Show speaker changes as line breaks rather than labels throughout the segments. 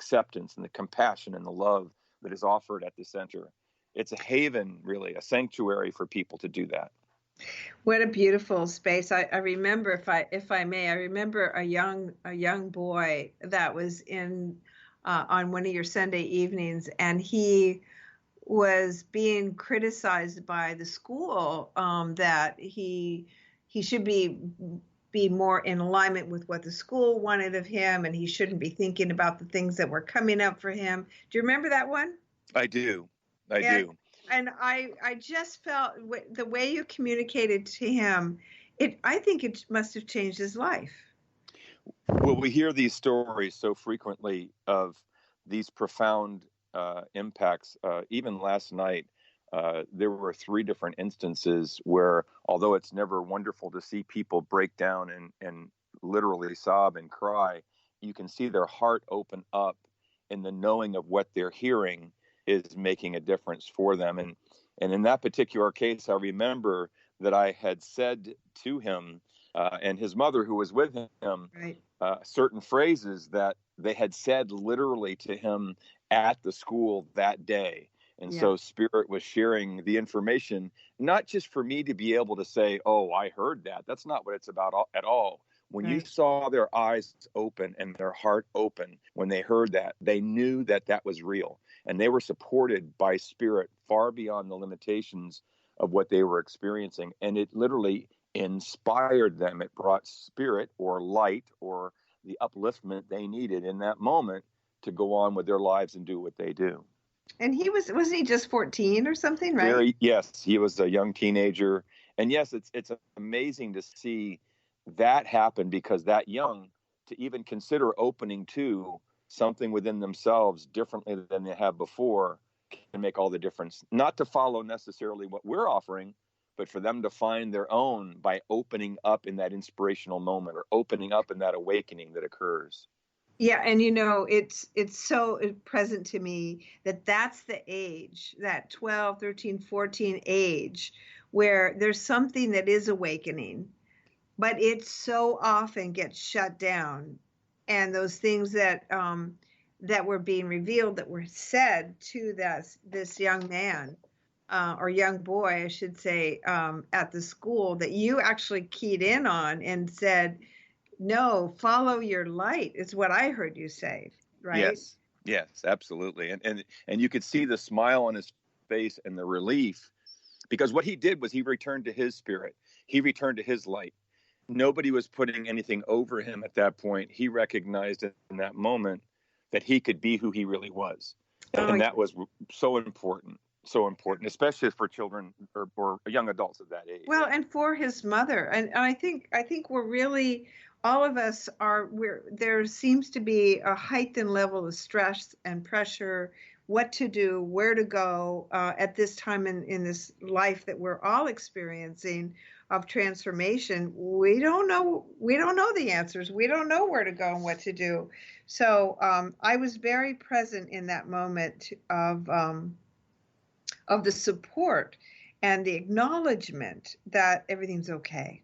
acceptance and the compassion and the love that is offered at the center. It's a haven, really, a sanctuary for people to do that.
What a beautiful space. I remember, if I may, I remember a young boy that was in on one of your Sunday evenings, and he was being criticized by the school that he should be more in alignment with what the school wanted of him, and he shouldn't be thinking about the things that were coming up for him. Do you remember that one?
I do. I do.
And I just felt the way you communicated to him, I think it must have changed his life.
Well, we hear these stories so frequently of these profound impacts. Even last night, there were 3 different instances where, although it's never wonderful to see people break down and literally sob and cry, you can see their heart open up in the knowing of what they're hearing is making a difference for them. And in that particular case, I remember that I had said to him and his mother, who was with him,
right,
certain phrases that they had said literally to him at the school that day. And so Spirit was sharing the information, not just for me to be able to say, oh, I heard that. That's not what it's about at all. When you saw their eyes open and their heart open, when they heard that, they knew that that was real. And they were supported by Spirit far beyond the limitations of what they were experiencing. And it literally inspired them. It brought spirit or light or the upliftment they needed in that moment to go on with their lives and do what they do.
And wasn't he just 14 or something, right?
Yes, he was a young teenager. And yes, it's amazing to see that happen, because that young, to even consider opening to something within themselves differently than they have before, can make all the difference. Not to follow necessarily what we're offering, but for them to find their own by opening up in that inspirational moment or opening up in that awakening that occurs.
Yeah, and it's so present to me that that's the age, that 12, 13, 14 age, where there's something that is awakening, but it so often gets shut down. And those things that were being revealed, that were said to this young man or young boy, I should say, at the school, that you actually keyed in on and said, no, follow your light, is what I heard you say, right?
Yes, absolutely. And you could see the smile on his face and the relief, because what he did was he returned to his spirit. He returned to his light. Nobody was putting anything over him at that point. He recognized in that moment that he could be who he really was. And that was so important, especially for children or young adults of that age.
Well, and for his mother. And I think we're really, all of us there seems to be a heightened level of stress and pressure, what to do, where to go at this time in this life that we're all experiencing of transformation. We don't know the answers. We don't know where to go and what to do. So I was very present in that moment of the support and the acknowledgement that everything's okay.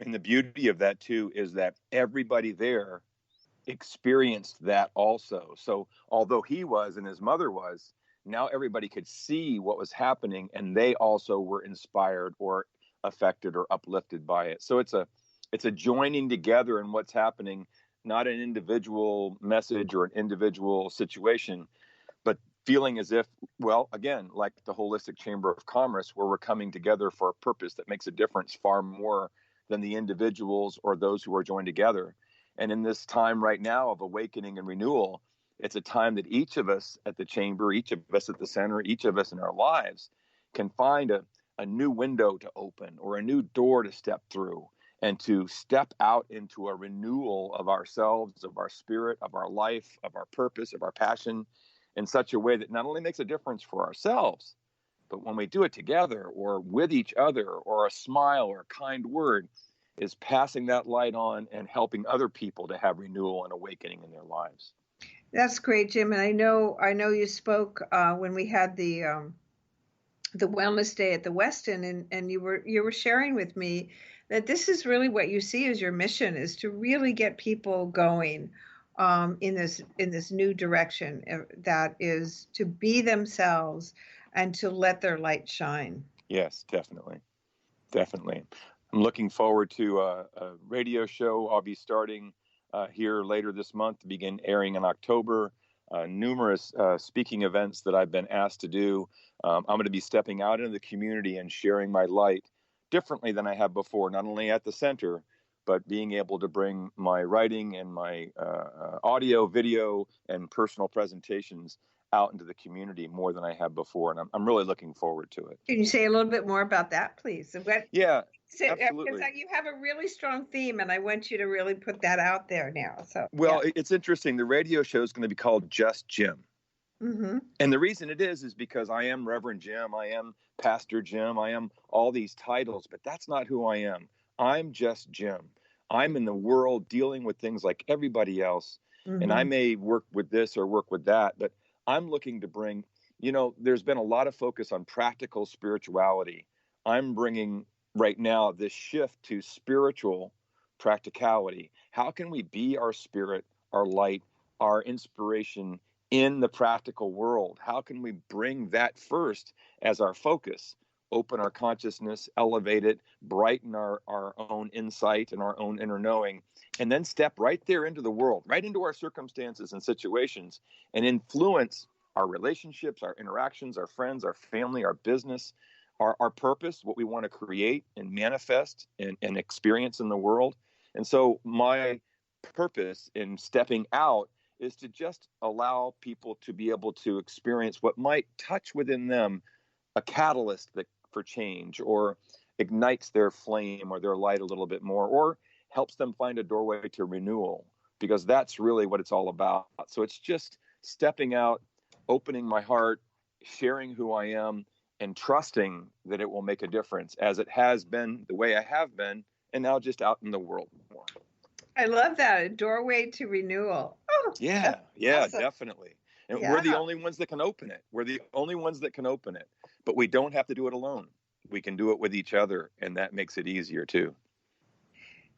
And the beauty of that too is that everybody there experienced that also. So although he was and his mother was, now everybody could see what was happening, and they also were inspired or affected or uplifted by it. So it's a joining together in what's happening, not an individual message or an individual situation, but feeling as if, well, again, like the holistic Chamber of Commerce, where we're coming together for a purpose that makes a difference far more than the individuals or those who are joined together. And in this time right now of awakening and renewal, it's a time that each of us at the chamber, each of us at the center, each of us in our lives can find a new window to open or a new door to step through, and to step out into a renewal of ourselves, of our spirit, of our life, of our purpose, of our passion, in such a way that not only makes a difference for ourselves, but when we do it together or with each other, or a smile or a kind word, is passing that light on and helping other people to have renewal and awakening in their lives.
That's great, Jim. And I know you spoke when we had the Wellness Day at the Westin, and you were sharing with me that this is really what you see as your mission, is to really get people going in this new direction that is to be themselves and to let their light shine.
Yes, definitely. Definitely. I'm looking forward to a radio show I'll be starting here later this month to begin airing in October. Numerous speaking events that I've been asked to do. I'm going to be stepping out into the community and sharing my light differently than I have before, not only at the center, but being able to bring my writing and my audio, video, and personal presentations out into the community more than I have before. And I'm really looking forward to it.
Can you say a little bit more about that, please?
Yeah,
Because
absolutely.
you have a really strong theme, and I want you to really put that out there now. So,
well, it's interesting. The radio show is going to be called Just Jim.
Mm-hmm.
And the reason it is because I am Reverend Jim, I am Pastor Jim, I am all these titles, but that's not who I am. I'm just Jim. I'm in the world dealing with things like everybody else.
Mm-hmm.
And I may work with this or work with that, but I'm looking to bring, there's been a lot of focus on practical spirituality. I'm bringing right now this shift to spiritual practicality. How can we be our spirit, our light, our inspiration in the practical world? How can we bring that first as our focus, open our consciousness, elevate it, brighten our own insight and our own inner knowing, and then step right there into the world, right into our circumstances and situations, and influence our relationships, our interactions, our friends, our family, our business, our purpose, what we want to create and manifest and experience in the world. And so my purpose in stepping out is to just allow people to be able to experience what might touch within them a catalyst for change, or ignites their flame or their light a little bit more, or helps them find a doorway to renewal, because that's really what it's all about. So it's just stepping out, opening my heart, sharing who I am, and trusting that it will make a difference, as it has been the way I have been, and now just out in the world more.
I love that. A doorway to renewal. Oh,
yeah, awesome. Definitely. And we're the only ones that can open it. We're the only ones that can open it. But we don't have to do it alone. We can do it with each other, and that makes it easier too.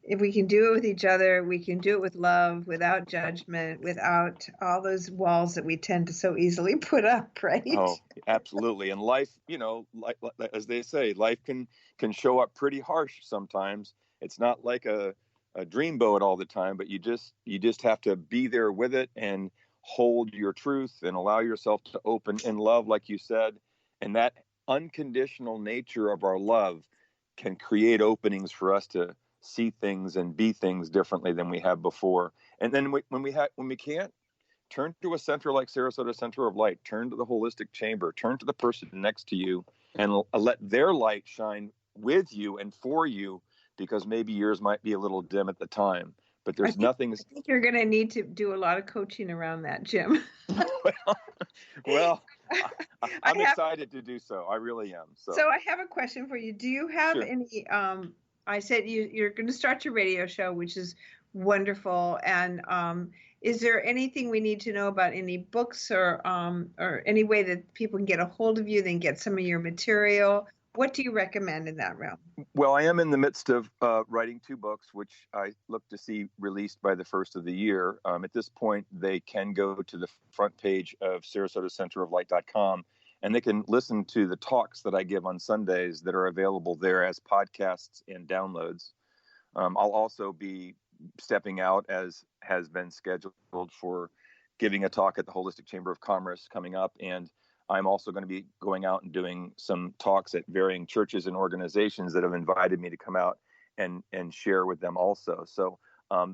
If we can do it with each other, we can do it with love, without judgment, without all those walls that we tend to so easily put up, right?
Oh, absolutely. And life, like as they say, life can show up pretty harsh sometimes. It's not like a dreamboat all the time, but you just have to be there with it and hold your truth and allow yourself to open in love, like you said. And that unconditional nature of our love can create openings for us to see things and be things differently than we have before. And then when we can't, turn to a center like Sarasota Center of Light, turn to the holistic chamber, turn to the person next to you, and let their light shine with you and for you, because maybe yours might be a little dim at the time. But there's nothing.
I think you're going to need to do a lot of coaching around that, Jim.
well, I'm excited to do so. I really am.
So I have a question for you. Do you have any? I said you're going to start your radio show, which is wonderful. And is there anything we need to know about any books or any way that people can get a hold of you, then get some of your material? What do you recommend in that realm?
Well, I am in the midst of writing 2 books, which I look to see released by the first of the year. At this point, they can go to the front page of SarasotaCenterofLight.com, and they can listen to the talks that I give on Sundays that are available there as podcasts and downloads. I'll also be stepping out, as has been scheduled, for giving a talk at the Holistic Chamber of Commerce coming up, and I'm also going to be going out and doing some talks at varying churches and organizations that have invited me to come out and share with them also. So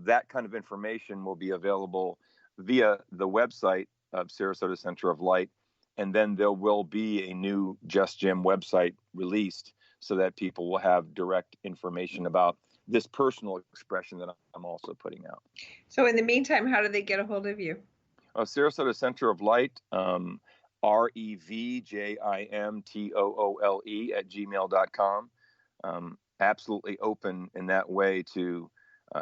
that kind of information will be available via the website of Sarasota Center of Light. And then there will be a new Just Jim website released so that people will have direct information about this personal expression that I'm also putting out.
So in the meantime, how do they get a hold of you?
Sarasota Center of Light, REVJIMTOOLE @gmail.com. Absolutely open in that way to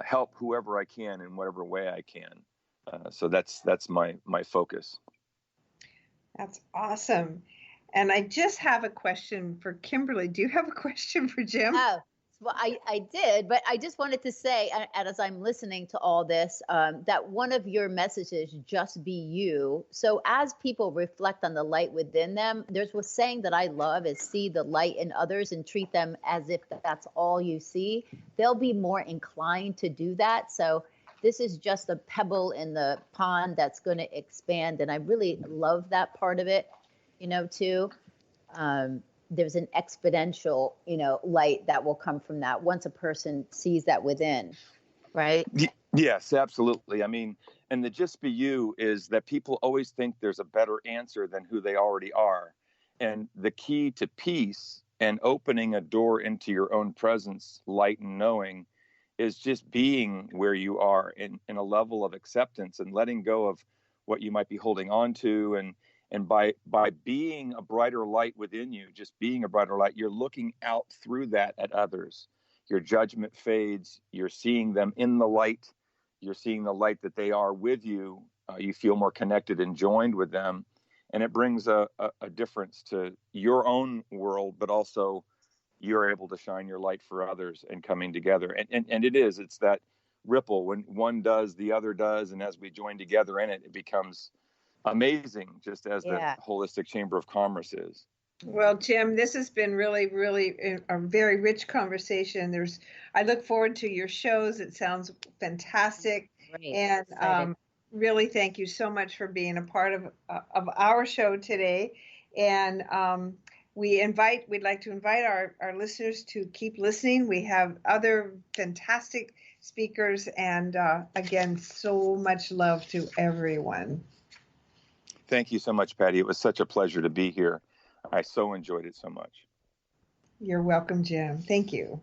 help whoever I can in whatever way I can. So that's my focus.
That's awesome. And I just have a question for Kimberly. Do you have a question for Jim?
Oh, Well, I did, but I just wanted to say, as I'm listening to all this, that one of your messages, just be you. So as people reflect on the light within them, there's a saying that I love is see the light in others and treat them as if that's all you see. They'll be more inclined to do that. So this is just a pebble in the pond that's going to expand. And I really love that part of it, too. There's an exponential, light that will come from that once a person sees that within, right?
Yes, absolutely. I mean, and the just be you is that people always think there's a better answer than who they already are. And the key to peace and opening a door into your own presence, light and knowing, is just being where you are in a level of acceptance and letting go of what you might be holding on to. And by being a brighter light within you, just being a brighter light, you're looking out through that at others. Your judgment fades. You're seeing them in the light. You're seeing the light that they are with you. You feel more connected and joined with them. And it brings a difference to your own world, but also you're able to shine your light for others and coming together. And it's that ripple. When one does, the other does. And as we join together in it, it becomes amazing, just as the holistic Chamber of Commerce is.
Well, Jim, this has been really, really a very rich conversation. I look forward to your shows. It sounds fantastic.
Great.
And really thank you so much for being a part of our show today. And we'd like to invite our listeners to keep listening. We have other fantastic speakers, and again, so much love to everyone.
Thank you so much, Patty. It was such a pleasure to be here. I so enjoyed it so much.
You're welcome, Jim. Thank you.